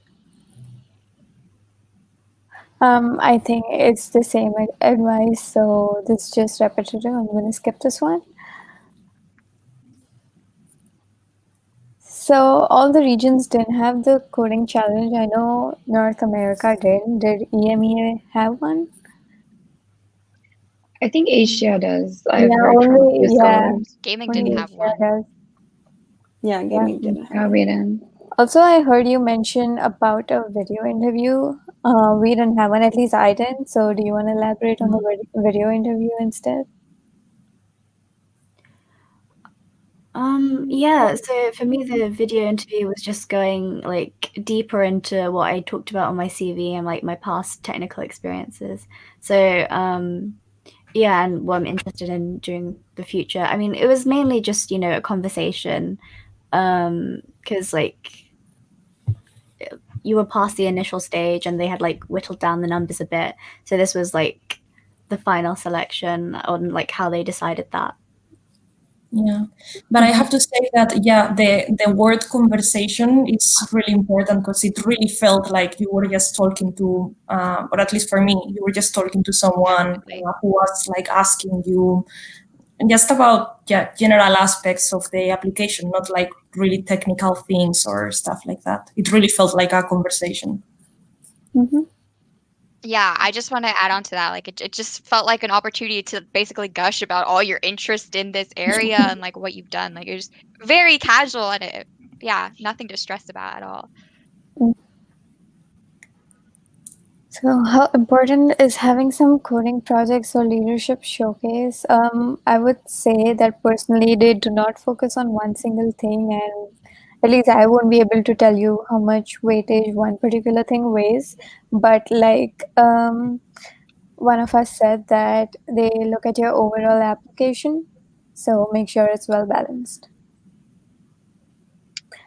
I think it's the same advice, so this is just repetitive. I'm going to skip this one. So all the regions didn't have the coding challenge. I know North America did. Did EMEA have one? I think Asia does. I've heard from a only few scholars. Gaming only didn't have Asia one. does. Yeah, gaming didn't have Yeah, it. we didn't. Also, I heard you mention about a video interview. We didn't have one, at least I didn't. So do you want to elaborate on the video interview instead? Yeah, so for me, the video interview was just going like deeper into what I talked about on my CV and like my past technical experiences. So, yeah, and what I'm interested in during the future. I mean, it was mainly just, a conversation, because like you were past the initial stage and they had like whittled down the numbers a bit. So this was like the final selection on like how they decided that. Yeah, but I have to say that, yeah, the word conversation is really important, because it really felt like you were just talking to, or at least for me, you were just talking to someone who was like asking you just about, yeah, general aspects of the application, not like really technical things or stuff like that. It really felt like a conversation. Yeah, I just want to add on to that. Like it just felt like an opportunity to basically gush about all your interest in this area and like what you've done. Like it was very casual and yeah, nothing to stress about at all. So how important is having some coding projects or leadership showcase? I would say that personally they do not focus on one single thing, and at least I won't be able to tell you how much weightage one particular thing weighs. But like one of us said that they look at your overall application, so make sure it's well balanced.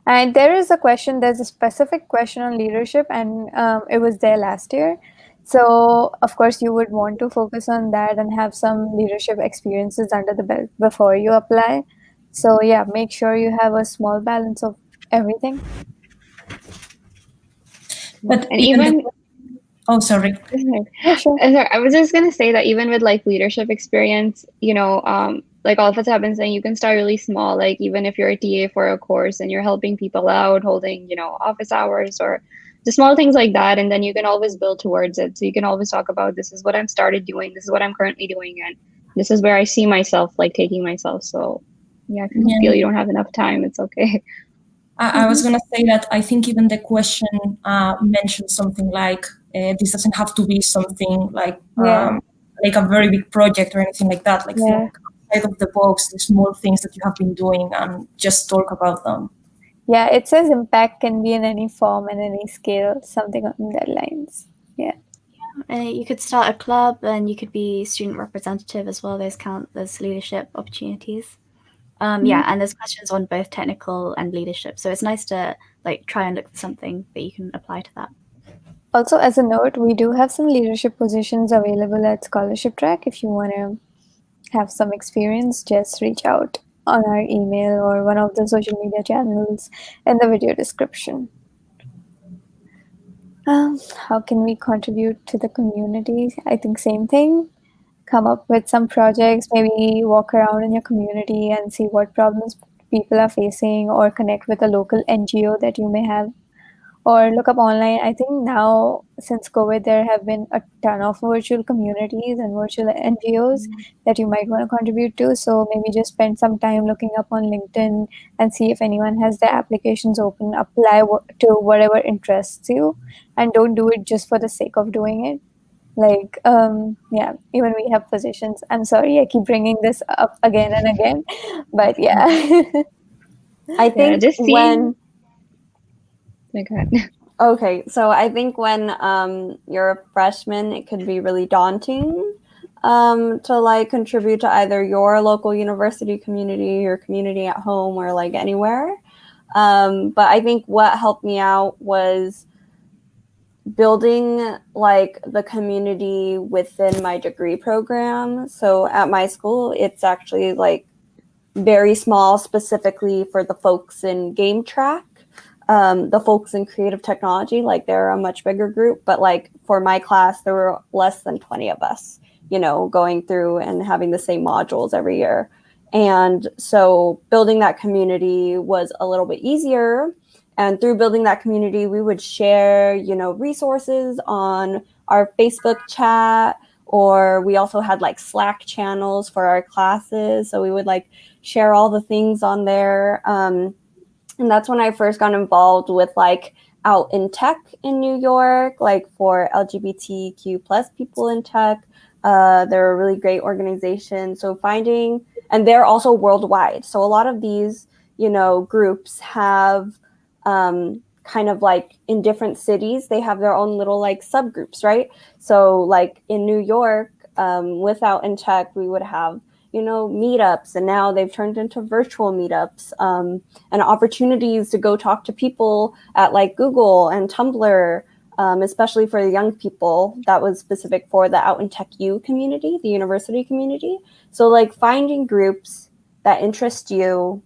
And there's a specific question on leadership, and it was there last year. So, of course, you would want to focus on that and have some leadership experiences under the belt before you apply. So, yeah, make sure you have a small balance of everything. But And even oh, sorry. Yeah, sure. Sorry, I was just gonna say that even with like leadership experience, like all of us have been saying, you can start really small. Like even if you're a TA for a course and you're helping people out, holding, office hours or the small things like that, and then you can always build towards it. So you can always talk about, this is what I'm started doing, this is what I'm currently doing, and this is where I see myself like taking myself. So yeah, if you feel you don't have enough time, it's okay. I was going to say that I think even the question mentioned something like, this doesn't have to be something like a very big project or anything like that. Like think outside of the box, the small things that you have been doing, and just talk about them. Yeah, it says impact can be in any form and any scale, something on that lines. Yeah. You could start a club and you could be student representative as well. Those count as leadership opportunities. Yeah, and there's questions on both technical and leadership. So it's nice to like try and look for something that you can apply to that. Also, as a note, we do have some leadership positions available at Scholarship Track. If you want to have some experience, just reach out on our email or one of the social media channels in the video description. How can we contribute to the community? I think same thing. come up with some projects, maybe walk around in your community and see what problems people are facing, or connect with a local NGO that you may have, or look up online. I think now, since COVID, there have been a ton of virtual communities and virtual NGOs that you might want to contribute to. So maybe just spend some time looking up on LinkedIn and see if anyone has their applications open. Apply to whatever interests you, and don't do it just for the sake of doing it. Like, yeah, even we have positions. I'm sorry, I keep bringing this up again and again, but yeah. I think just seeing. Okay, so I think when you're a freshman, it could be really daunting to like contribute to either your local university community, your community at home, or like anywhere. But I think what helped me out was building like the community within my degree program. So at my school, it's actually like very small, specifically for the folks in game track. The folks in creative technology, like they're a much bigger group, but like for my class, there were less than 20 of us, you know, going through and having the same modules every year. And so building that community was a little bit easier. And through building that community, we would share, you know, resources on our Facebook chat, or we also had like Slack channels for our classes. So we would like share all the things on there. And that's when I first got involved with like Out in Tech in New York, like for LGBTQ plus people in tech. They're a really great organization. So finding, and they're also worldwide. So a lot of these, you know, groups have kind of like in different cities, they have their own little like subgroups, right? So like in New York, with Out in Tech, we would have, you know, meetups, and now they've turned into virtual meetups, and opportunities to go talk to people at like Google and Tumblr, especially for the young people. That was specific for the Out in Tech U community, the university community. So like finding groups that interest you,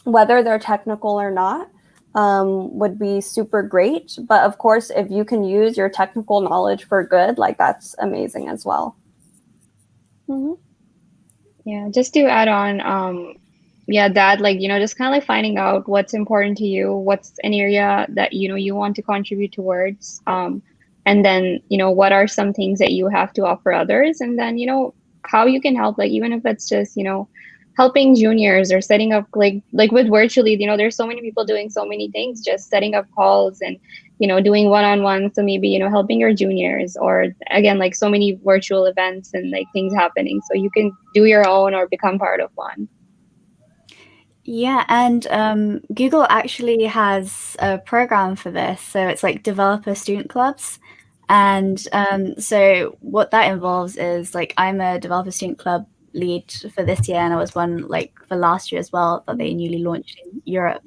whether they're technical or not, would be super great. But of course, if you can use your technical knowledge for good, like that's amazing as well. Mm-hmm. Yeah, just to add on, yeah, that like, you know, just kind of like finding out what's important to you, what's an area that, you know, you want to contribute towards. And then, you know, what are some things that you have to offer others? And then, you know, how you can help, like, even if it's just, you know, helping juniors or setting up like with virtually, you know, there's so many people doing so many things, just setting up calls and, you know, doing one-on-one. So maybe, you know, helping your juniors, or again, like so many virtual events and like things happening. So you can do your own or become part of one. Yeah, and Google actually has a program for this. So it's like developer student clubs. And so what that involves is like I'm a developer student club lead for this year, and I was one like for last year as well that they newly launched in Europe.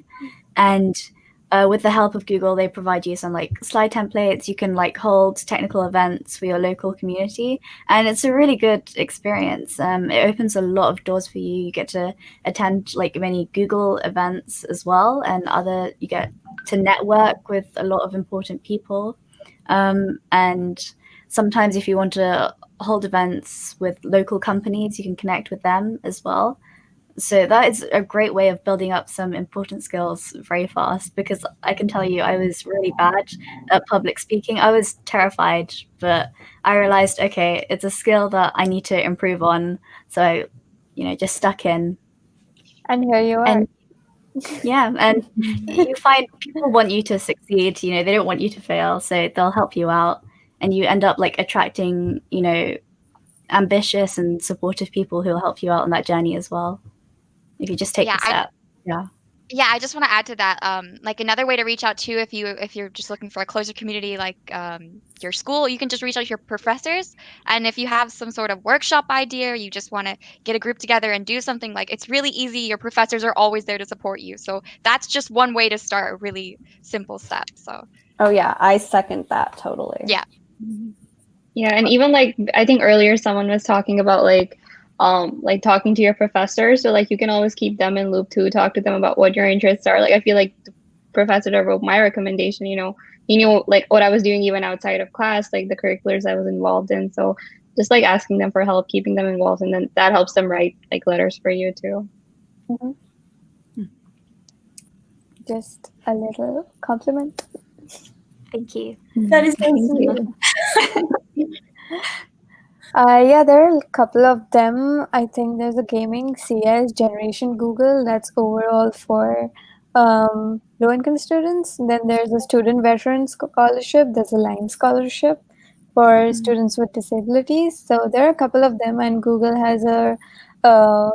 And with the help of Google, they provide you some like slide templates. You can like hold technical events for your local community, and it's a really good experience. It opens a lot of doors for you. You get to attend like many Google events as well, and you get to network with a lot of important people. And sometimes if you want to hold events with local companies, you can connect with them as well. So that is a great way of building up some important skills very fast, because I can tell you I was really bad at public speaking. I was terrified, but I realized, okay, it's a skill that I need to improve on. So I, you know, just stuck in. And here you are. And yeah, and you find people want you to succeed, you know, they don't want you to fail, so they'll help you out, and you end up like attracting, you know, ambitious and supportive people who will help you out on that journey as well, if you just take the step. Yeah, I just want to add to that. Like another way to reach out too, if you're just looking for a closer community, like your school, you can just reach out to your professors. And if you have some sort of workshop idea, or you just want to get a group together and do something, like it's really easy. Your professors are always there to support you. So that's just one way to start a really simple step. So. Oh yeah, I second that totally. Yeah. Yeah, and even like I think earlier someone was talking about like talking to your professor, so like you can always keep them in loop too, talk to them about what your interests are. Like I feel like the professor that wrote my recommendation, you know, he knew like what I was doing even outside of class, like the curriculars I was involved in. So just like asking them for help, keeping them involved, and then that helps them write like letters for you too. Just a little compliment. Thank you. That is Thank so you. Yeah, there are a couple of them. I think there's a gaming CS Generation Google that's overall for low-income students. Then there's a student veteran scholarship. There's a line scholarship for students with disabilities. So there are a couple of them, and Google has a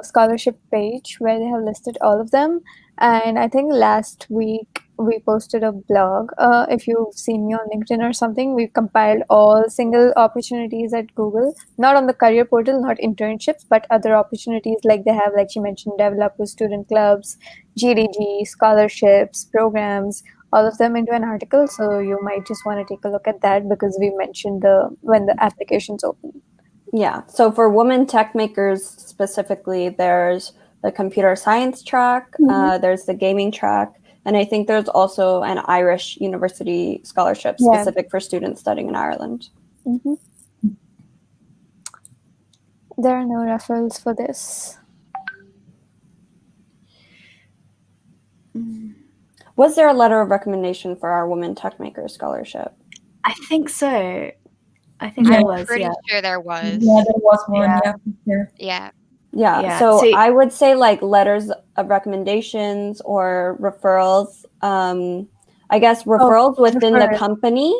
scholarship page where they have listed all of them. And I think last week we posted a blog. If you've seen me on LinkedIn or something, we've compiled all single opportunities at Google, not on the career portal, not internships, but other opportunities like they have, like she mentioned, developers, student clubs, GDG, scholarships, programs, all of them into an article. So you might just want to take a look at that because we mentioned when the applications open. Yeah. So for women tech makers specifically, there's the computer science track, there's the gaming track, and I think there's also an Irish university scholarship specific for students studying in Ireland. There are no referrals for this. Was there a letter of recommendation for our Women Tech Makers scholarship? I think so. I think there was. I'm pretty sure there was. Yeah, there was one. Yeah. Yeah. So I would say like letters of recommendations or referrals. I guess referrals within the company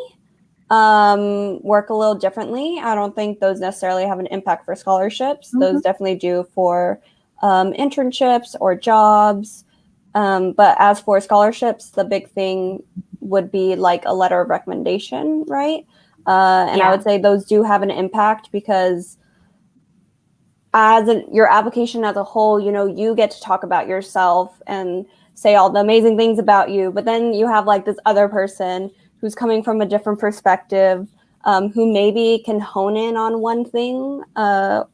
work a little differently. I don't think those necessarily have an impact for scholarships. Those definitely do for internships or jobs. But as for scholarships, the big thing would be like a letter of recommendation, right? And I would say those do have an impact because as your application as a whole, you know, you get to talk about yourself and say all the amazing things about you. But then you have like this other person who's coming from a different perspective, who maybe can hone in on one thing,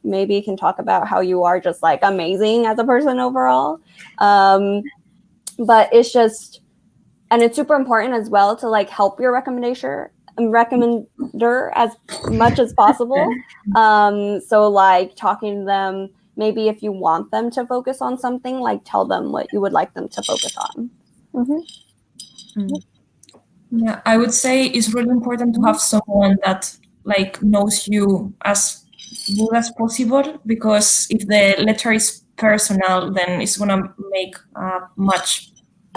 maybe can talk about how you are just like amazing as a person overall. But it's just, and it's super important as well to like help your recommender as much as possible. So like talking to them, maybe if you want them to focus on something, like tell them what you would like them to focus on. Yeah, I would say it's really important to have someone that like knows you as good as possible, because if the letter is personal, then it's gonna make a much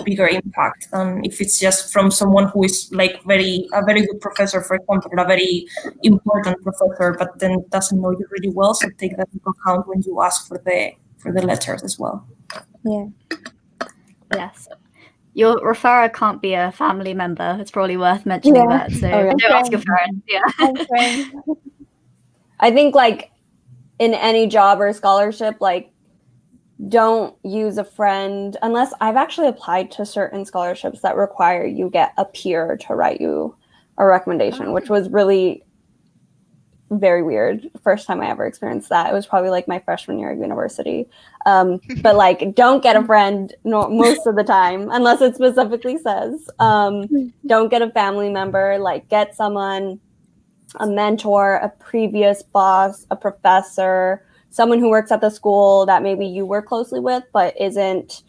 bigger impact than if it's just from someone who is like a very good professor, for example, a very important professor, but then doesn't know you really well. So take that into account when you ask for the letters as well. Yeah. Yes. Your referrer can't be a family member. It's probably worth mentioning that. So don't ask your friends. Yeah. I think like in any job or scholarship, like don't use a friend unless I've actually applied to certain scholarships that require you get a peer to write you a recommendation, which was really very weird. First time I ever experienced that. It was probably like my freshman year of university. But like, don't get a friend most of the time, unless it specifically says. Don't get a family member. Like, get someone, a mentor, a previous boss, a professor, someone who works at the school that maybe you work closely with, but isn't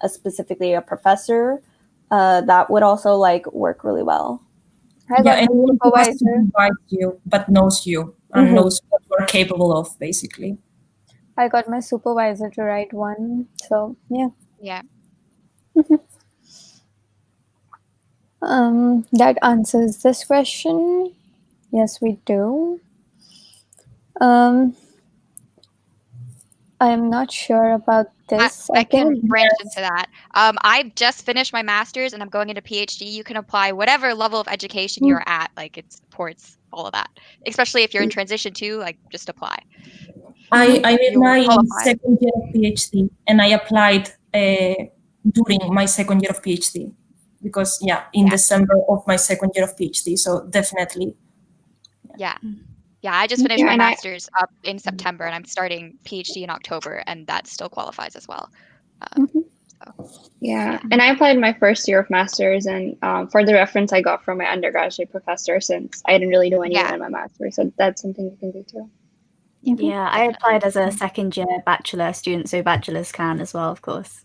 specifically a professor. That would also like work really well. Anyone who has to invite you but knows you and knows what you're capable of, basically. I got my supervisor to write one, so yeah. Yeah. That answers this question. Yes, we do. I'm not sure about this. I can branch into that. I've just finished my master's and I'm going into PhD. You can apply whatever level of education you're at. Like, it supports all of that, especially if you're in transition too. Like, just apply. I did my second year of PhD, and I applied during my second year of PhD because in December of my second year of PhD. So definitely. Yeah, I just finished my master's up in September, and I'm starting PhD in October, and that still qualifies as well. So Yeah, and I applied my first year of master's, and for the reference I got from my undergraduate professor, since I didn't really know anyone in my master's, so that's something you can do too. Yeah, I applied as a second year bachelor student, so bachelors can as well, of course.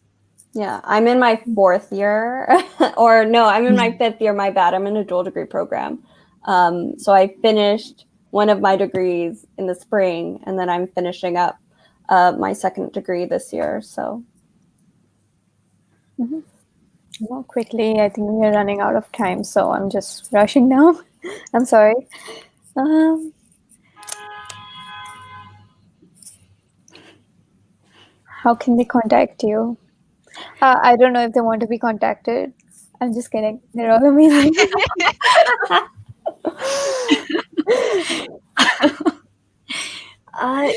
Yeah, I'm in my 4th year, or no, I'm in my 5th year. My bad. I'm in a dual degree program. So I finished one of my degrees in the spring, and then I'm finishing up my second degree this year. So. Well, quickly, I think we're running out of time, so I'm just rushing now. I'm sorry. How can they contact you? I don't know if they want to be contacted. I'm just kidding. They're all amazing.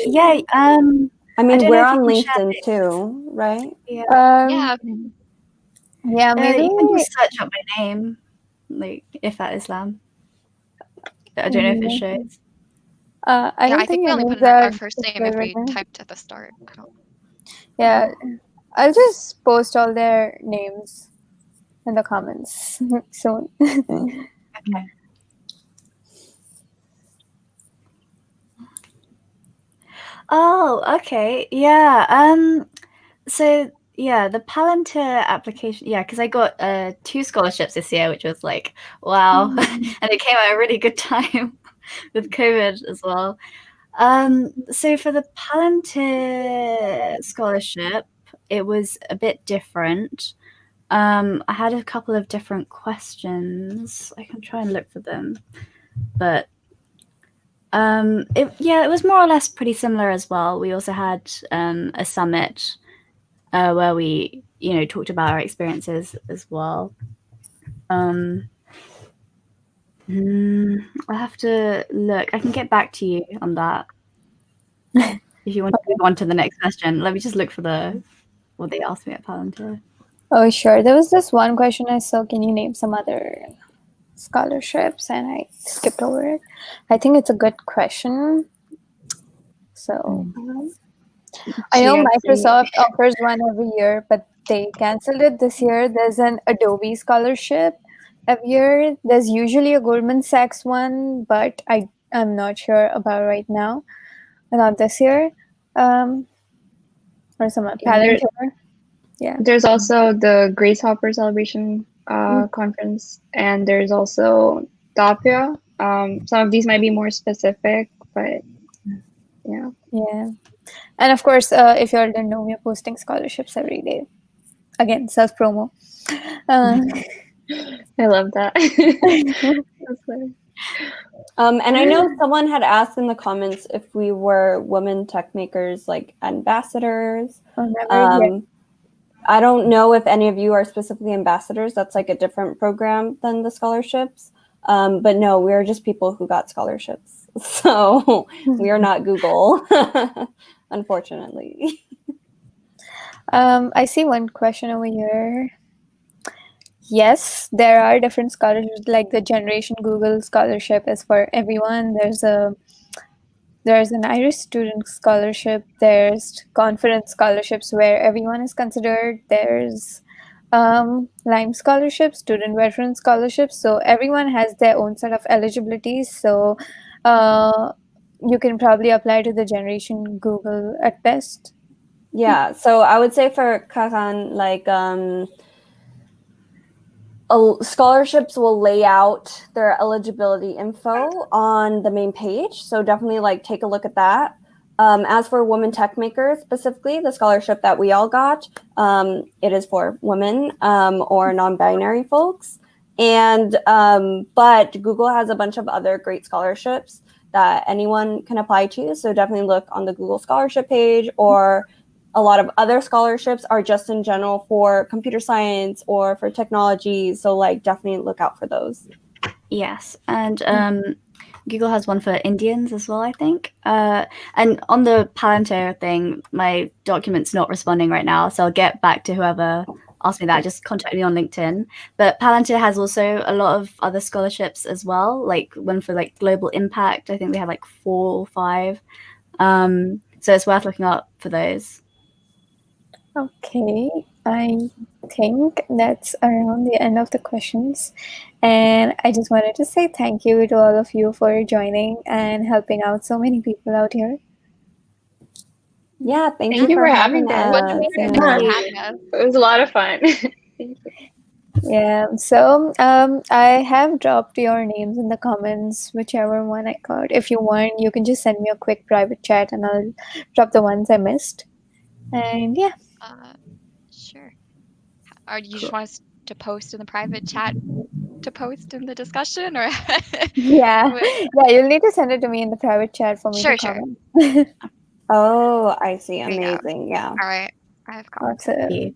Yeah. I mean, don't we're know if on you can share LinkedIn this. too, right? Yeah. Yeah, maybe. You can just search up my name, like if at Islam. I don't know if it shows. I don't I think think we your only put names in are our first name displayed if right we now. typed at the start. I don't. Yeah, I'll just post all their names in the comments soon. Okay. Oh, okay. Yeah. So yeah, the Palantir application. Yeah, because I got 2 scholarships this year, which was like wow, and it came at a really good time with COVID as well. So for the Palantir scholarship, it was a bit different. I had a couple of different questions. I can try and look for them, but it was more or less pretty similar as well. We also had a summit where we talked about our experiences as well. I have to look. I can get back to you on that. If you want to move on to the next question, let me just look for what they asked me at Palantir. Oh, sure. There was this one question I saw. Can you name some other scholarships? And I skipped over it. I think it's a good question. So I know Microsoft offers one every year, but they canceled it this year. There's an Adobe scholarship every year. There's usually a Goldman Sachs one, but I'm not sure about right now. Not this year. Or some Palantir. Yeah. There's also the Grace Hopper Celebration conference, and there's also DAPIA. Some of these might be more specific, but yeah. Yeah. And of course, if you all don't know, we're posting scholarships every day. Again, self-promo. I love that. That's funny. And I know someone had asked in the comments if we were women tech makers, like ambassadors. I don't know if any of you are specifically ambassadors. That's like a different program than the scholarships. But no, we're just people who got scholarships. So we are not Google, unfortunately. I see one question over here. Yes, there are different scholarships, like the Generation Google Scholarship is for everyone. There's an Irish student scholarship. There's conference scholarships where everyone is considered. There's Lime scholarship, student veteran scholarships. So everyone has their own set of eligibilities. So you can probably apply to the Generation Google at best. Yeah, so I would say for Kakan, like scholarships will lay out their eligibility info on the main page. So definitely like take a look at that. As for Women Tech Makers specifically, the scholarship that we all got, it is for women or non-binary folks. And but Google has a bunch of other great scholarships that anyone can apply to. So definitely look on the Google scholarship page, or a lot of other scholarships are just in general for computer science or for technology. So like definitely look out for those. Yes, and Google has one for Indians as well, I think. And on the Palantir thing, my document's not responding right now, so I'll get back to whoever asked me that. Just contact me on LinkedIn. But Palantir has also a lot of other scholarships as well, like one for like global impact. I think they have like 4 or 5. So it's worth looking up for those. Okay. I think that's around the end of the questions. And I just wanted to say thank you to all of you for joining and helping out so many people out here. Yeah, thank Thank you you for for having having us. Much us. pleasure. Yeah. Thanks for having us. It was a lot of fun. Thank you. Yeah, so I have dropped your names in the comments, whichever one I got. If you want, you can just send me a quick private chat and I'll drop the ones I missed. And yeah. Sure. Or do you just want us to post in the private chat to post in the discussion, or Yeah. Wait, Yeah, you'll need to send it to me in the private chat for me to Sure, sure. comment. Oh, I see. There you go. Amazing. Yeah. All right, I have comments. Awesome.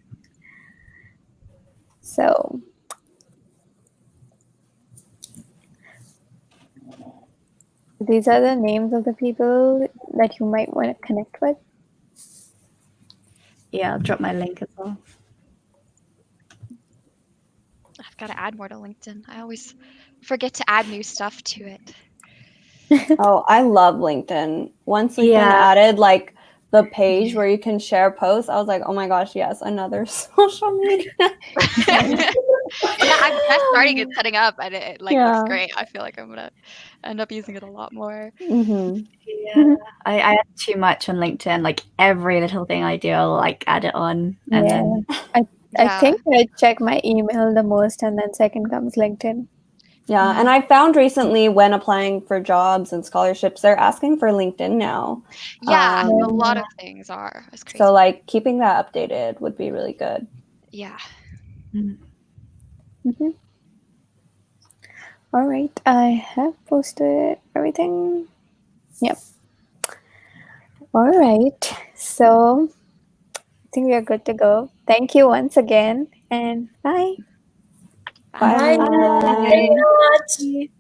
So these are the names of the people that you might want to connect with. Yeah, I'll drop my link as well. I've got to add more to LinkedIn. I always forget to add new stuff to it. Oh, I love LinkedIn. Once LinkedIn Yeah. added like the page where you can share posts, I was like, oh my gosh, yes, another social media. Yeah, I'm just starting it setting up, and it like Yeah. looks great. I feel like I'm gonna end up using it a lot more. Mm-hmm. Yeah, I add too much on LinkedIn. Like every little thing I do, I'll like add it on, and Yeah. then I Yeah. think I check my email the most, and then second comes LinkedIn. Yeah, and I found recently when applying for jobs and scholarships, they're asking for LinkedIn now. Yeah, a Um, lot of things are. It's crazy. So like keeping that updated would be really good. Yeah. Mm-hmm. All right, I have posted everything. Yep. All right, so I think we are good to go. Thank you once again, and bye. Bye. Bye. everyone. Thank you very much.